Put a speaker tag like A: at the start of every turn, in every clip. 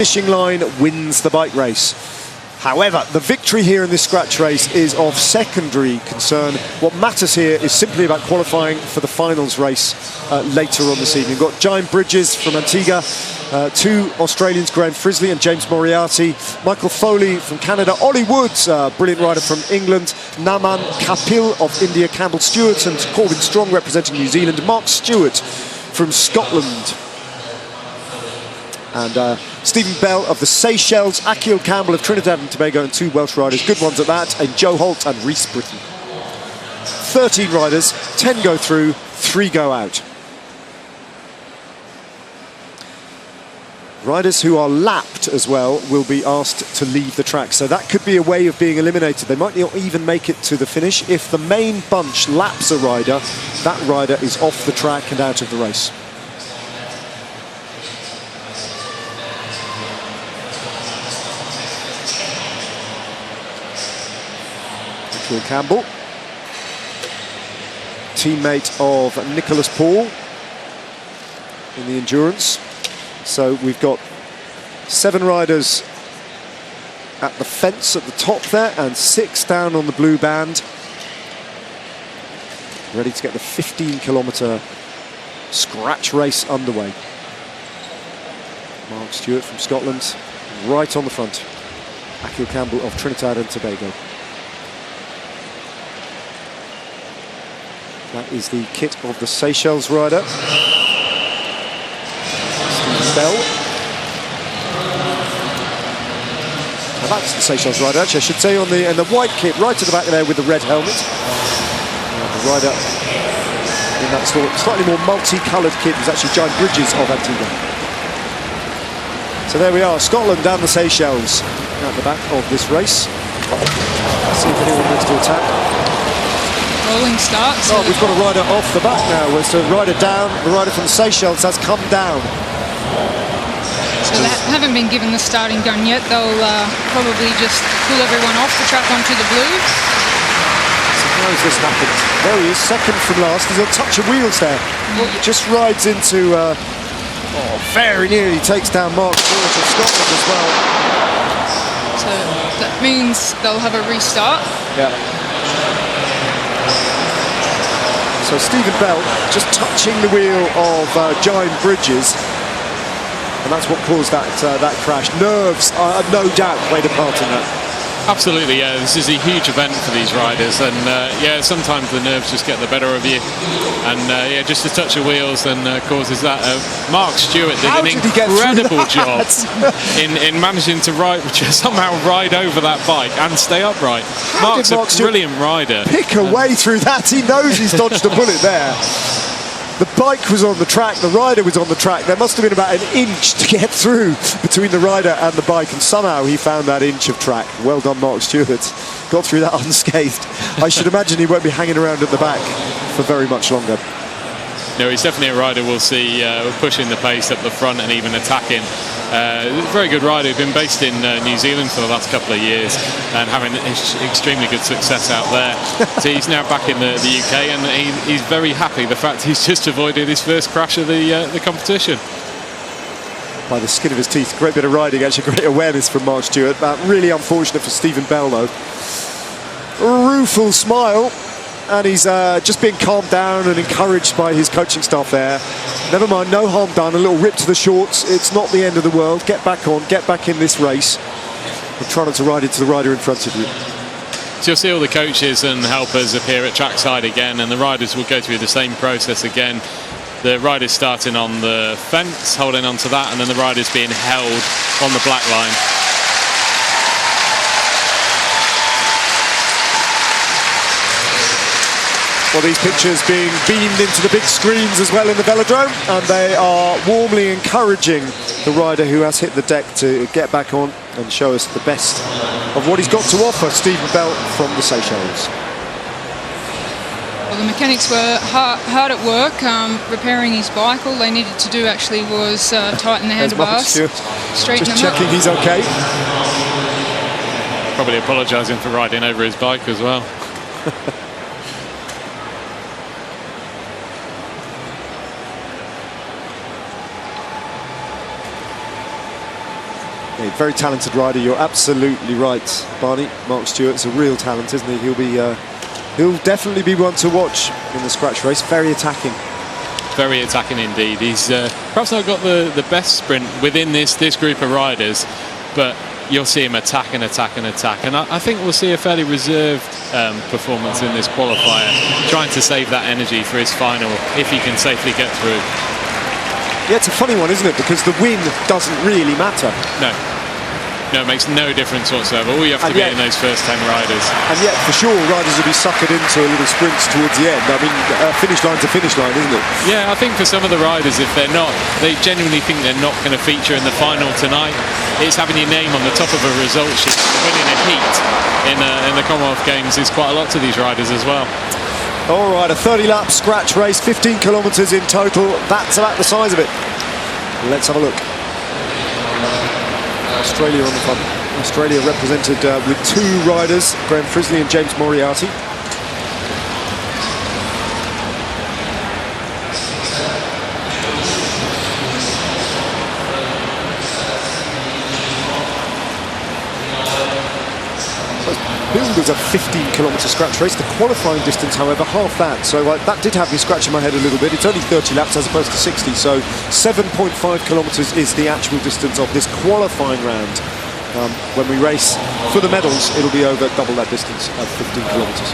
A: Finishing line wins the bike race. However, the victory here in this scratch race is of secondary concern. What matters here is simply about qualifying for the finals race later on this evening. We've got Giant Bridges from Antigua, two Australians, Graham Frisley and James Moriarty, Michael Foley from Canada, Ollie Woods, brilliant rider from England, Naman Kapil of India, Campbell Stewart and Corbin Strong representing New Zealand, Mark Stewart from Scotland. And Stephen Bell of the Seychelles, Akil Campbell of Trinidad and Tobago, and two Welsh riders, good ones at that, and Joe Holt and Rhys Britton. 13 riders, 10 go through, 3 go out. Riders who are lapped as well will be asked to leave the track, so that could be a way of being eliminated. They might not even make it to the finish. If the main bunch laps a rider, that rider is off the track and out of the race. Campbell, teammate of Nicholas Paul in the endurance. So we've got 7 riders at the fence at the top there and 6 down on the blue band, ready to get the 15-kilometre scratch race underway. Mark Stewart from Scotland right on the front, Akil Campbell of Trinidad and Tobago. That is the kit of the Seychelles rider, Stephen Bell. Now that's the Seychelles rider, actually, I should say, on the white kit right to the back there with the red helmet. And the rider in that slightly more multi-coloured kit is actually Giant Bridges of Antigua. So there we are, Scotland and the Seychelles at the back of this race. Let's see if anyone wants to attack.
B: Rolling start.
A: Oh, we've got a rider off the back now. It's a rider down. The rider from the Seychelles has come down.
B: So they haven't been given the starting gun yet. They'll probably just pull everyone off the track onto the blue.
A: Suppose this happens. There he is, second from last. There's a touch of wheels there. Yeah. Just rides into, very nearly takes down Mark Stewart of Scotland as well.
B: So that means they'll have a restart.
A: Yeah. So Stephen Bell just touching the wheel of Giant Bridges, and that's what caused that crash. Nerves, no doubt, played a part in that.
C: Absolutely, yeah. This is a huge event for these riders, and yeah, sometimes the nerves just get the better of you, and yeah, just a touch of wheels then causes that. Mark Stewart did an incredible job in managing to somehow ride over that bike and stay upright. Mark's a brilliant rider.
A: Pick a way through that. He knows he's dodged a bullet there. The bike was on the track, the rider was on the track. There must have been about an inch to get through between the rider and the bike, and somehow he found that inch of track. Well done, Mark Stewart. Got through that unscathed. I should imagine he won't be hanging around at the back for very much longer.
C: No, he's definitely a rider we'll see pushing the pace up the front and even attacking. Very good rider, been based in New Zealand for the last couple of years and having extremely good success out there. So he's now back in the UK, and he's very happy the fact he's just avoided his first crash of the competition.
A: By the skin of his teeth. Great bit of riding, actually, great awareness from Mark Stewart. Really unfortunate for Stephen Bell, though. A rueful smile. And he's just being calmed down and encouraged by his coaching staff there. Never mind, no harm done, a little rip to the shorts. It's not the end of the world. Get back on, get back in this race. And try not to ride into the rider in front of you.
C: So you'll see all the coaches and helpers appear at trackside again, and the riders will go through the same process again. The riders starting on the fence, holding on to that, and then the riders being held on the black line.
A: Well, these pictures being beamed into the big screens as well in the velodrome, and they are warmly encouraging the rider who has hit the deck to get back on and show us the best of what he's got to offer, Stephen Bell from the Seychelles.
B: Well, the mechanics were hard at work repairing his bike. All they needed to do actually was tighten the handlebars, straighten them up.
A: Just checking he's okay.
C: Probably apologising for riding over his bike as well.
A: Yeah, very talented rider. You're absolutely right, Barney. Mark Stewart's a real talent, isn't he? He'll definitely be one to watch in the scratch race. Very attacking.
C: Very attacking indeed. He's perhaps not got the best sprint within this group of riders, but you'll see him attack and attack and attack. And I think we'll see a fairly reserved performance in this qualifier, trying to save that energy for his final if he can safely get through.
A: Yeah, it's a funny one, isn't it? Because the win doesn't really matter.
C: No, it makes no difference whatsoever. All you have to be in those first 10 riders.
A: And yet, for sure, riders will be suckered into a little sprints towards the end. I mean, finish line to finish line, isn't it?
C: Yeah, I think for some of the riders, if they're not, they genuinely think they're not going to feature in the final tonight. It's having your name on the top of a result sheet, winning a heat in the Commonwealth Games is quite a lot to these riders as well.
A: All right, a 30-lap scratch race, 15 kilometres in total. That's about the size of it. Let's have a look. Australia on the front. Australia represented with 2 riders, Graham Frisley and James Moriarty. Billed was a 15-kilometre scratch race. The qualifying distance, however, half that. So that did have me scratching my head a little bit. It's only 30 laps as opposed to 60. So 7.5 kilometres is the actual distance of this qualifying round. When we race for the medals, it'll be over double that distance of 15 kilometres.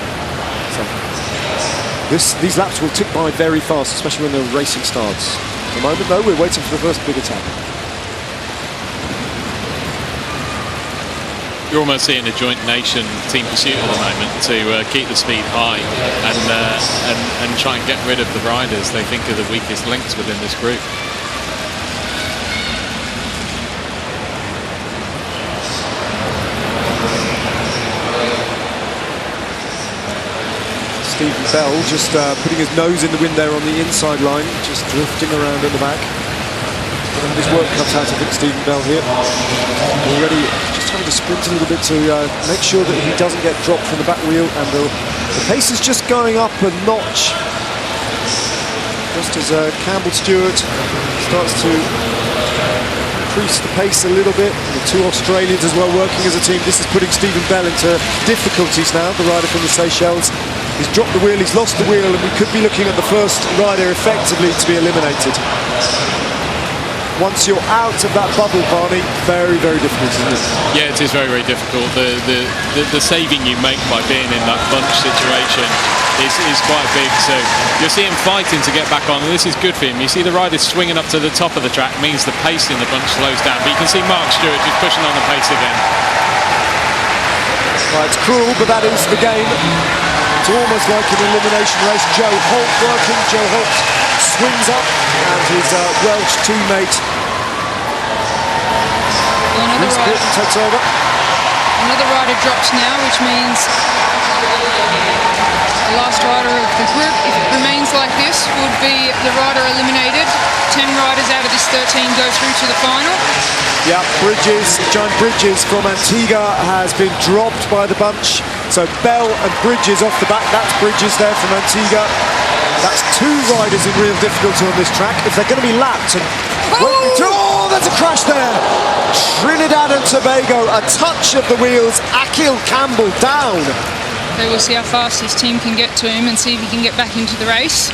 A: So these laps will tick by very fast, especially when the racing starts. At the moment, though, we're waiting for the first big attack.
C: You're almost seeing a joint nation team pursuit at the moment to keep the speed high and try and get rid of the riders they think are the weakest links within this group.
A: Stephen Bell just putting his nose in the wind there on the inside line, just drifting around at the back. His work cut out, I think, Stephen Bell here. Already just trying to sprint a little bit to make sure that he doesn't get dropped from the back wheel, and the pace is just going up a notch. Just as Campbell Stewart starts to increase the pace a little bit. The 2 Australians as well working as a team. This is putting Stephen Bell into difficulties now, the rider from the Seychelles. He's dropped the wheel, he's lost the wheel, and we could be looking at the first rider effectively to be eliminated. Once you're out of that bubble, Barney, very, very difficult, isn't it? Yeah,
C: it is very, very difficult. The saving you make by being in that bunch situation is quite big. So you'll see him fighting to get back on, and this is good for him. You see the riders swinging up to the top of the track, means the pace in the bunch slows down. But you can see Mark Stewart just pushing on the pace again.
A: Right, it's cruel, but that is the game. It's almost like an elimination race. Joe Holt working. Joe Holt swings up, and his Welsh teammate takes over.
B: Another rider drops now, which means the last rider of the group, if it remains like this, would be the rider eliminated. 10 riders out of this 13 go through to the final.
A: Yeah, John Bridges from Antigua has been dropped by the bunch. So Bell and Bridges off the back. That's Bridges there from Antigua. That's 2 riders in real difficulty on this track. If they're going to be lapped, and there's a crash there. Trinidad and Tobago, a touch of the wheels. Akil Campbell down.
B: They will see how fast his team can get to him and see if he can get back into the race.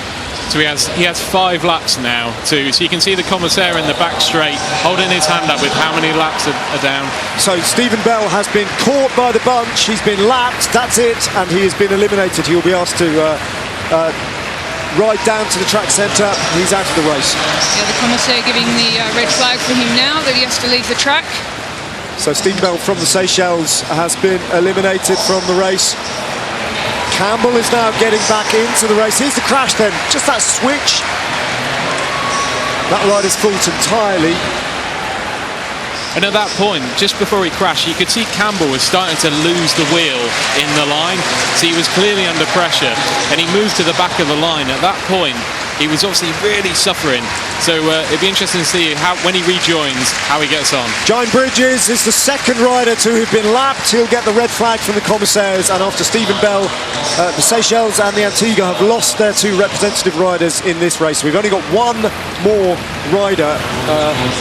C: So he has 5 laps now too. So you can see the commissaire in the back straight holding his hand up with how many laps are down.
A: So Stephen Bell has been caught by the bunch. He's been lapped. That's it, and he has been eliminated. He will be asked to ride down to the track centre. He's out of the race.
B: Yeah, the commissaire giving the red flag for him now that he has to leave the track.
A: So Stephen Bell from the Seychelles has been eliminated from the race. Campbell is now getting back into the race. Here's the crash then, just that switch. That rider's fault entirely.
C: And at that point, just before he crashed, you could see Campbell was starting to lose the wheel in the line. So he was clearly under pressure, and he moved to the back of the line. At that point, he was obviously really suffering. So it'd be interesting to see when he rejoins, how he gets on.
A: John Bridges is the second rider to have been lapped. He'll get the red flag from the commissaires, and after Stephen Bell, the Seychelles and the Antigua have lost their 2 representative riders in this race. We've only got 1 more rider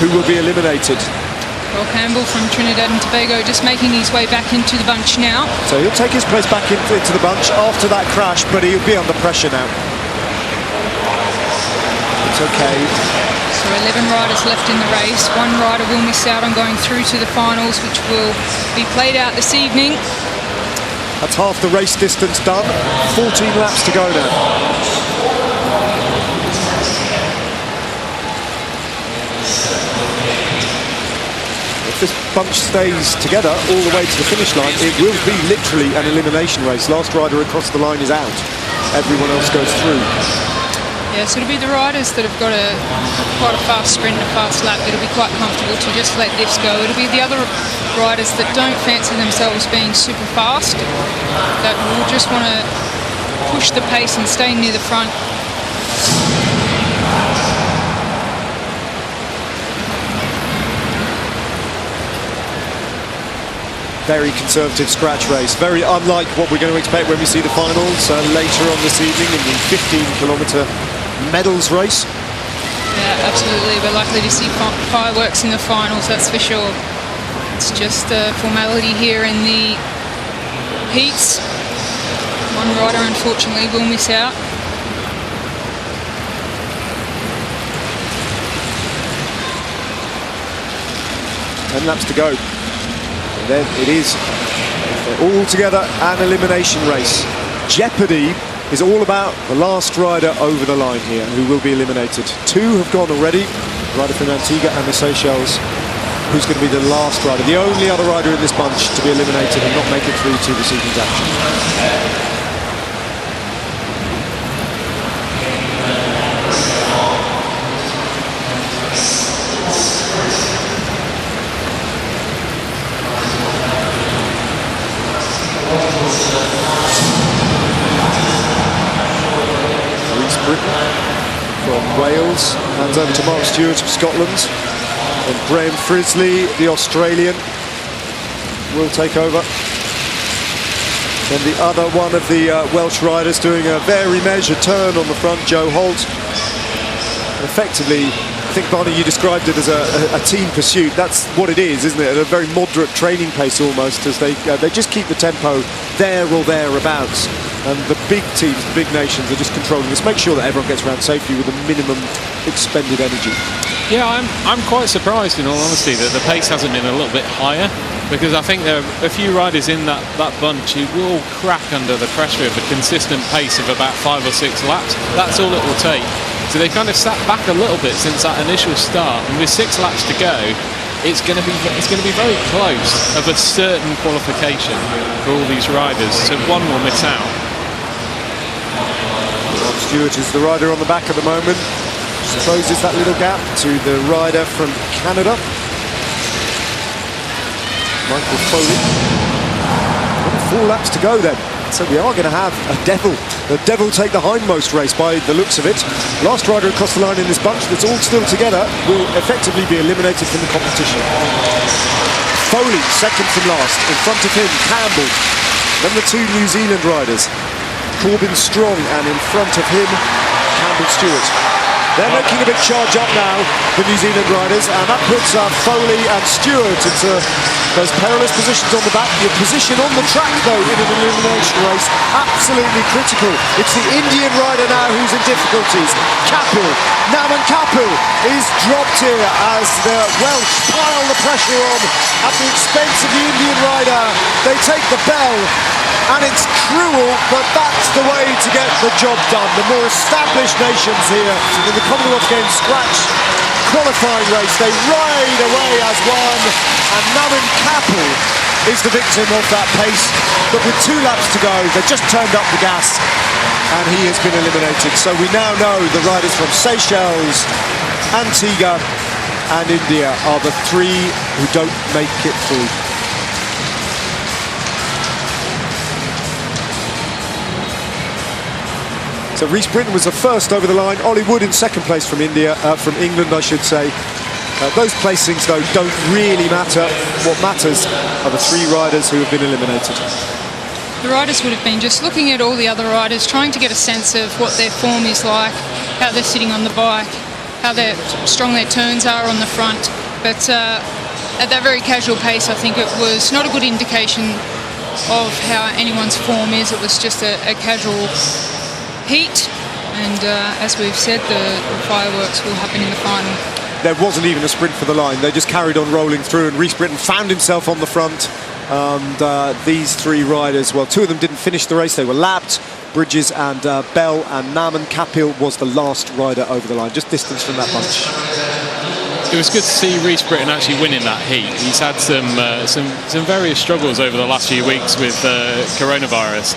A: who will be eliminated.
B: Campbell. Campbell from Trinidad and Tobago just making his way back into the bunch now.
A: So he'll take his place back into the bunch after that crash, but he'll be under pressure now. It's okay.
B: So 11 riders left in the race. One rider will miss out on going through to the finals, which will be played out this evening.
A: That's half the race distance done. 14 laps to go now. If this bunch stays together all the way to the finish line, it will be literally an elimination race. Last rider across the line is out. Everyone else goes through.
B: Yeah, so it'll be the riders that have got quite a fast sprint and a fast lap. It'll be quite comfortable to just let this go. It'll be the other riders that don't fancy themselves being super fast, that will just want to push the pace and stay near the front.
A: Very conservative scratch race, very unlike what we're going to expect when we see the finals later on this evening in the 15-kilometre medals race.
B: Yeah, absolutely. We're likely to see fireworks in the finals, that's for sure. It's just a formality here in the heats. One rider, unfortunately, will miss out.
A: And laps to go. And then it is all together an elimination race. Jeopardy is all about the last rider over the line here, who will be eliminated. Two have gone already, the rider from Antigua and the Seychelles. Who's going to be the last rider, the only other rider in this bunch to be eliminated and not make it through to this evening's action. From Wales, hands over to Mark Stewart of Scotland, and Graham Frisley, the Australian, will take over. Then the other one of the Welsh riders doing a very measured turn on the front, Joe Holt. Effectively, I think, Barney, you described it as a team pursuit. That's what it is, isn't it? At a very moderate training pace almost, as they just keep the tempo there or thereabouts. And the big teams, the big nations are just controlling this. Make sure that everyone gets around safely with the minimum expended energy.
C: Yeah, I'm quite surprised, in all honesty, that the pace hasn't been a little bit higher, because I think there are a few riders in that bunch who will crack under the pressure of a consistent pace of about 5 or 6 laps. That's all it will take. So they kind of sat back a little bit since that initial start, and with 6 laps to go, it's going to be very close of a certain qualification for all these riders. So one will miss out.
A: Rob Stewart is the rider on the back at the moment. Just closes that little gap to the rider from Canada, Michael Foley. 4 laps to go then. So we are going to have the devil take the hindmost race by the looks of it. Last rider across the line in this bunch that's all still together will effectively be eliminated from the competition. Foley, second from last. In front of him, Campbell. Then the 2 New Zealand riders, Corbin Strong, and in front of him, Campbell Stewart. They're making a big charge up now, the New Zealand riders, and that puts Foley and Stewart into those perilous positions on the back. Your position on the track, though, in an elimination race, absolutely critical. It's the Indian rider now who's in difficulties. Naman Kapil is dropped here as the Welsh pile the pressure on at the expense of the Indian rider. They take the bell, and it's cruel, but that's the way to get the job done. The more established nations here in the Commonwealth Games scratch qualifying race, they ride away as one, and Naman Kapil is the victim of that pace. But with 2 laps to go, they just turned up the gas, and he has been eliminated. So we now know the riders from Seychelles, Antigua and India are the 3 who don't make it through. So Rhys Britton was the first over the line. Ollie Wood in second place from England, I should say. Those placings, though, don't really matter. What matters are the 3 riders who have been eliminated.
B: The riders would have been just looking at all the other riders, trying to get a sense of what their form is like, how they're sitting on the bike, how strong their turns are on the front. But at that very casual pace, I think it was not a good indication of how anyone's form is. It was just a casual heat, and as we've said, the fireworks will happen in the final.
A: There wasn't even a sprint for the line. They just carried on rolling through, and Rhys Britton found himself on the front. And these three riders, well, two of them didn't finish the race. They were lapped. Bridges and Bell and Naman. Campbell was the last rider over the line, just distance from that bunch.
C: It was good to see Rhys Britton actually winning that heat. He's had some various struggles over the last few weeks with coronavirus,